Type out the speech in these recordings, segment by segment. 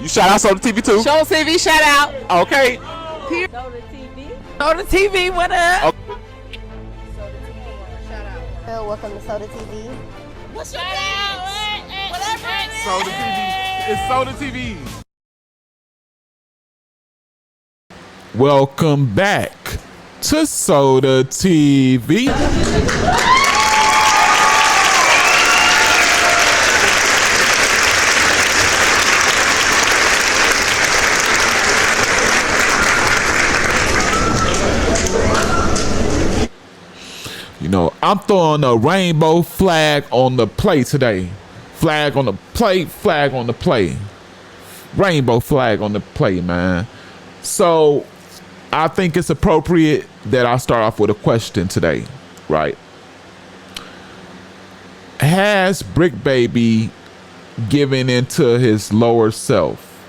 You shout out Soda TV too? Show TV shout out. Okay. Soda TV. Soda TV, what up? Okay. Soda TV want a shout out. Welcome to Soda TV. What's your name? Whatever it is. Soda TV. It's Soda TV. Welcome back to Soda TV. You know, I'm throwing a rainbow flag on the play today. Flag on the play, flag on the play. Rainbow flag on the play, man. So I think it's appropriate that I start off with a question today, right? Has Bricc Baby given into his lower self,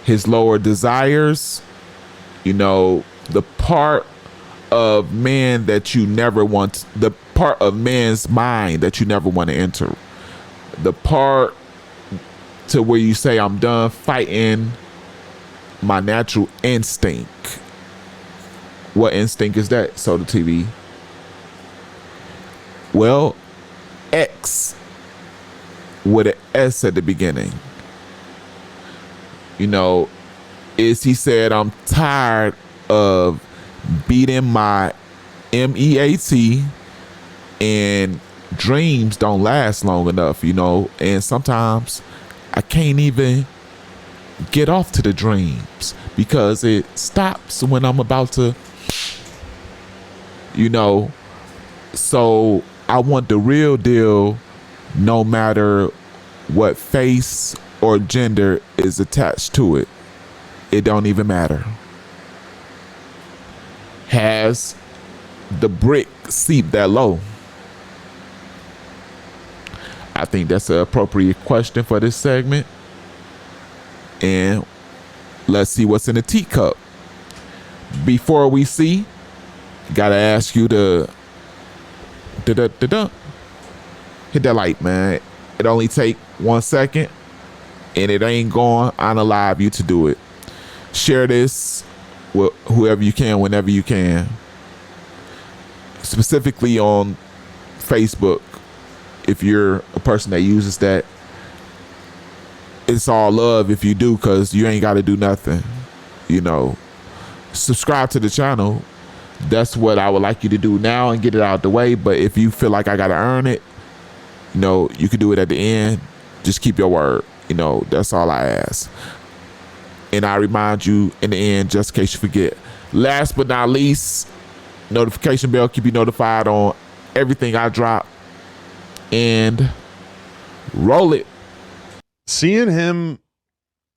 his lower desires, you know, the part of man that you never want, the part of man's mind that you never want to enter, the part to where you say, I'm done fighting my natural instinct. What instinct is that, Soda TV? Well, X with an S at the beginning. You know, is he said, I'm tired of beating my MEAT, and dreams don't last long enough, you know, and sometimes I can't even get off to the dreams because it stops when I'm about to, you know. So I want the real deal, no matter what face or gender is attached to it. It don't even matter. Has the brick seeped that low? I think that's an appropriate question for this segment. And let's see what's in the teacup. Before we see, gotta ask you to hit that like, man. It only take 1 second, and it ain't going unalive you to do it. Share this with whoever you can, whenever you can. Specifically on Facebook, if you're a person that uses that. It's all love if you do, because you ain't got to do nothing. You know, subscribe to the channel. That's what I would like you to do now and get it out the way. But if you feel like I got to earn it, you know, you can do it at the end. Just keep your word. You know, that's all I ask. And I remind you in the end, just in case you forget. Last but not least, notification bell, keep you notified on everything I drop. And roll it. Seeing him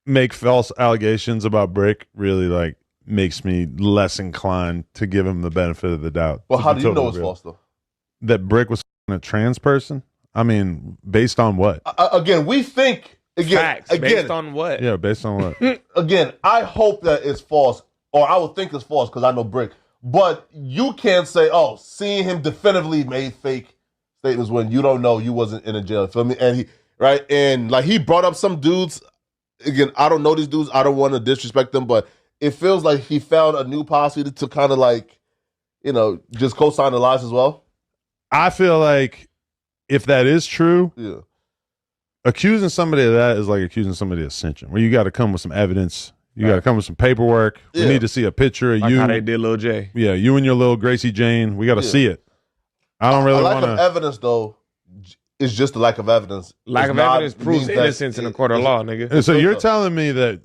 make false allegations about Bricc really like makes me less inclined to give him the benefit of the doubt. Well, how do you know it's false though? That Bricc was a trans person? I mean, based on what? Again, we think Facts. Based on what? Yeah, based on what? Again, I hope that it's false, or I would think it's false because I know Bricc. But you can't say, oh, seeing him definitively made fake statements when you don't know, you wasn't in a jail. Feel me? And he right, and like he brought up some dudes. Again, I don't know these dudes. I don't want to disrespect them, but it feels like he found a new posse to kind of like, you know, just co-sign the lies as well. I feel like if that is true, Yeah. accusing somebody of that is like accusing somebody of cinching, where you got to come with some evidence. You got to come with some paperwork. Yeah. We need to see a picture of Like you. how they did Lil J. Yeah, you and your little Gracie Jane. We got to see it. I don't really A lack want of to. evidence though is just a lack of evidence. Lack It's of not- evidence proves means that innocence in a court of law, nigga. And so you're telling me that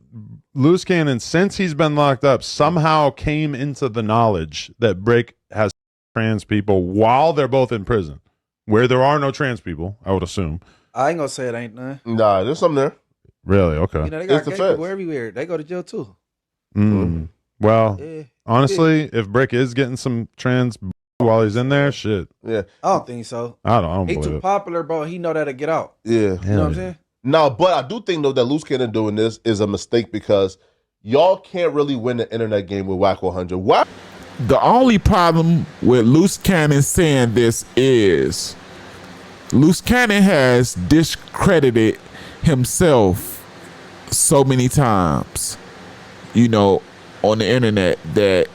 Luce Cannon, since he's been locked up, somehow came into the knowledge that Bricc has trans people while they're both in prison, where there are no trans people, I would assume. I ain't gonna say it ain't none. Nah, there's something there. Really? Okay. You know, they got It's the gay facts. people everywhere. They go to jail too. Well, Yeah. honestly, if Bricc is getting some trans while he's in there, shit, Yeah. I don't think so. I don't He believe too it. popular, bro. He know that to get out. Yeah. You know what I'm saying? No, but I do think though that Luce Cannon doing this is a mistake because y'all can't really win the internet game with Whack 100. Whack. The only problem with Luce Cannon saying this is Luce Cannon has discredited himself so many times, you know, on the internet that,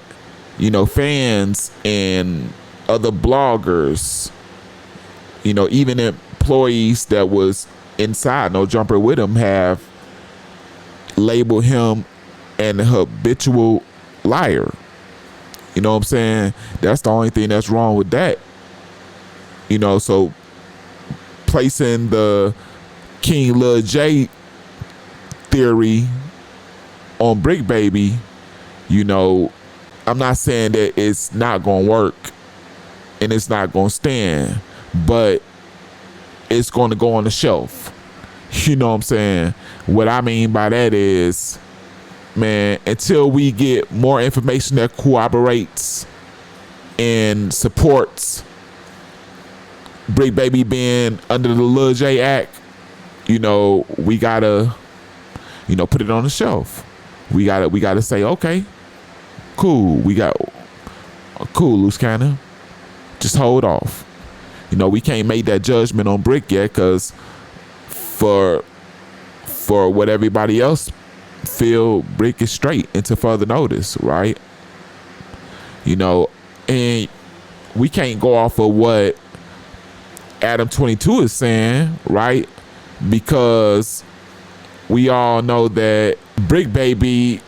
you know, fans and other bloggers, you know, even employees that was inside No Jumper with him have labeled him an habitual liar. You know what I'm saying? That's the only thing that's wrong with that. You know, so placing the King Lil J theory on Bricc Baby, you know, I'm not saying that it's not gonna work and it's not gonna stand, but it's gonna go on the shelf. You know what I'm saying? What I mean by that is, man, until we get more information that corroborates and supports Bricc Baby being under the Lil J Act, you know, we gotta, you know, put it on the shelf. We gotta say, okay, cool. Cool, Luce Cannon. Just hold off. You know, we can't make that judgment on Bricc yet, because for what everybody else feel, Bricc is straight into further notice, right? You know, and we can't go off of what Adam 22 is saying, right? Because we all know that Bricc Baby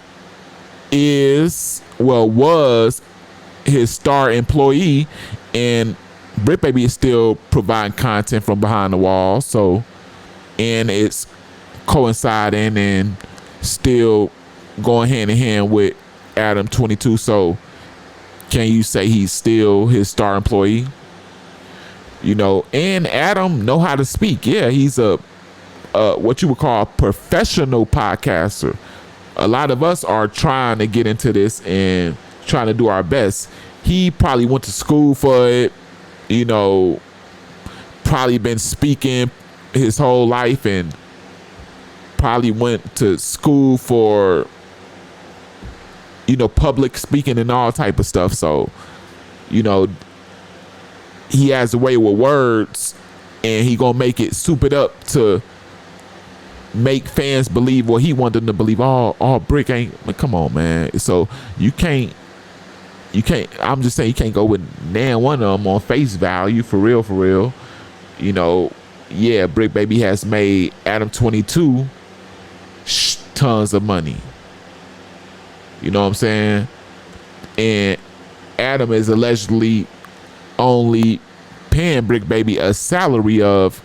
was his star employee, and Bricc Baby is still providing content from behind the wall. So, and it's coinciding and still going hand in hand with Adam 22. So, can you say he's still his star employee? You know, and Adam know how to speak. Yeah, he's a what you would call a professional podcaster. A lot of us are trying to get into this and trying to do our best. He probably went to school for it, you know, probably been speaking his whole life and probably went to school for, you know, public speaking and all type of stuff. So, you know, he has a way with words, and he gonna make it soup it up to make fans believe what he wanted them to believe. Oh, Bricc ain't, like, come on, man. So you can't, I'm just saying, you can't go with nan one of them on face value, for real. You know, yeah, Bricc Baby has made Adam 22 tons of money. You know what I'm saying? And Adam is allegedly only paying Bricc Baby a salary of,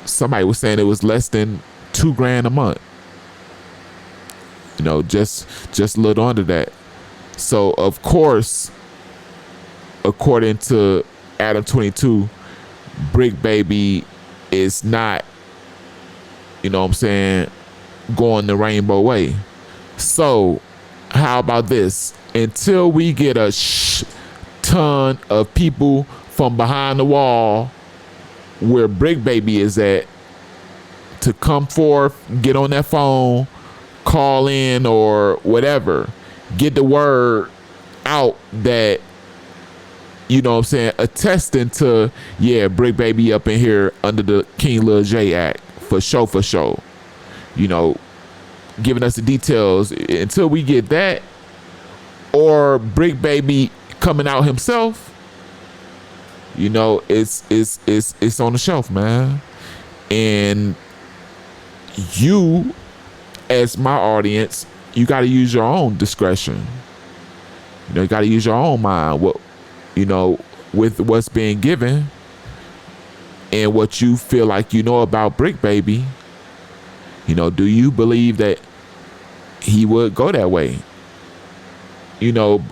somebody was saying it was less than $2,000 a month. You know, just a little under that. So of course, according to Adam 22, Bricc Baby is not, you know what I'm saying, going the rainbow way. So how about this? Until we get a ton of people from behind the wall where Bricc Baby is at to come forth, get on that phone, call in or whatever, get the word out that, you know what I'm saying, attesting to, yeah, Bricc Baby up in here under the King Lil J Act, for sure. You know, giving us the details. Until we get that, or Bricc Baby coming out himself, you know, it's on the shelf, man. And you, as my audience, you got to use your own discretion. You know, you got to use your own mind. What, you know, with what's being given and what you feel like you know about Bricc Baby. You know, do you believe that he would go that way? You know,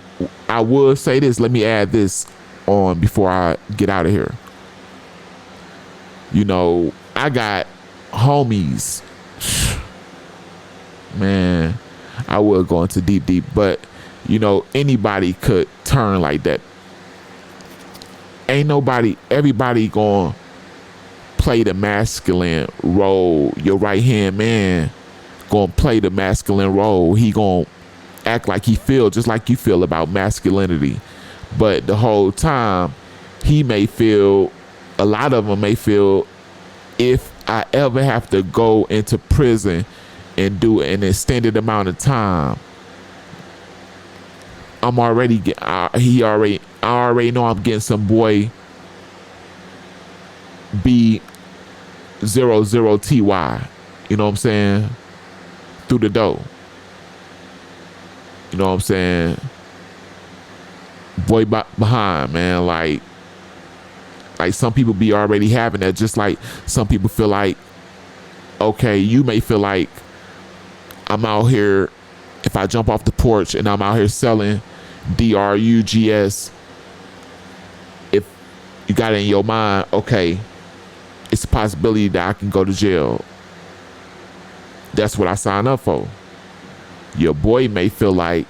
I would say this. Let me add this on before I get out of here. You know, I got homies. Man, I would go into deep, but you know, anybody could turn like that. Ain't nobody, everybody gonna play the masculine role. Your right hand man gonna play the masculine role. He gonna act like he feel just like you feel about masculinity, but the whole time he may feel, a lot of them may feel, if I ever have to go into prison and do an extended amount of time, I already know I'm getting some boy B00TY, you know what I'm saying, through the door. You know what I'm saying? Boy behind, man. Like some people be already having that, just like some people feel like, okay, you may feel like I'm out here, if I jump off the porch and I'm out here selling drugs, if you got it in your mind, okay, it's a possibility that I can go to jail. That's what I signed up for. Your boy may feel like,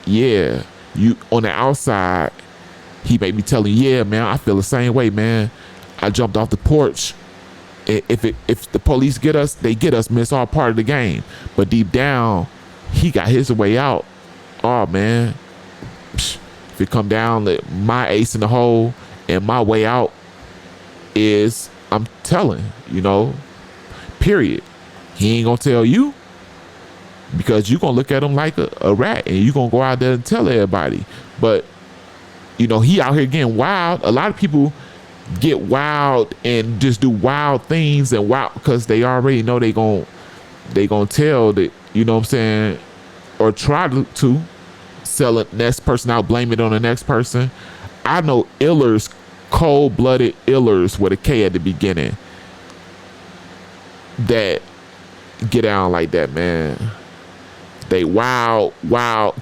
yeah, you on the outside, he may be telling you, yeah, man, I feel the same way, man. I jumped off the porch. If the police get us, they get us, man. It's all part of the game. But deep down, he got his way out. Oh, man. If it come down to my ace in the hole and my way out is, I'm telling, you know, period. He ain't gonna tell you, because you gonna look at him like a rat, and you gonna go out there and tell everybody. But, you know, he out here getting wild. A lot of people get wild and just do wild things and wild because they already know they gonna tell that, you know what I'm saying, or try to sell the next person out, blame it on the next person. I know illers, cold-blooded illers with a K at the beginning, that get down like that, man. They wild,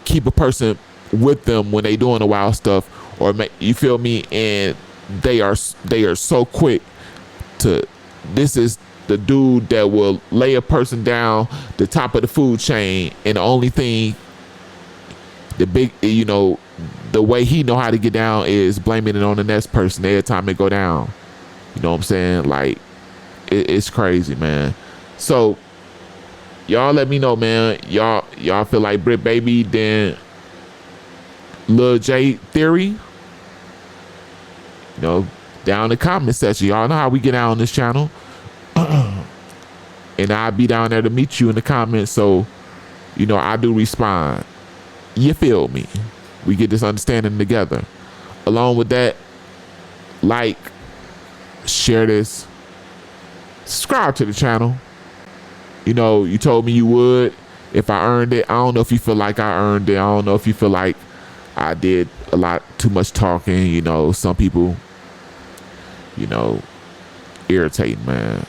keep a person with them when they doing the wild stuff, or you feel me, and they are so quick to, this is the dude that will lay a person down the top of the food chain, and the only thing, the big, you know, the way he know how to get down is blaming it on the next person every time it go down. You know what I'm saying? Like, it's crazy, man. So y'all let me know, man. Y'all feel like Bricc Baby then Lil J theory? You know, down in the comment section. Y'all know how we get down on this channel. And I'll be down there to meet you in the comments. So, you know, I do respond. You feel me? We get this understanding together. Along with that, like, share this, subscribe to the channel. You know, you told me you would if I earned it. I don't know if you feel like I earned it. I don't know if you feel like I did a lot too much talking. You know, some people, you know, irritating, man.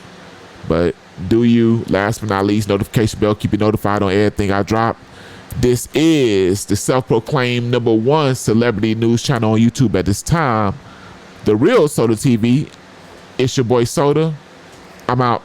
But do you, last but not least, notification bell, keep you notified on everything I drop. This is the self-proclaimed #1 celebrity news channel on YouTube at this time, The Real Soda TV. It's your boy Soda. I'm out.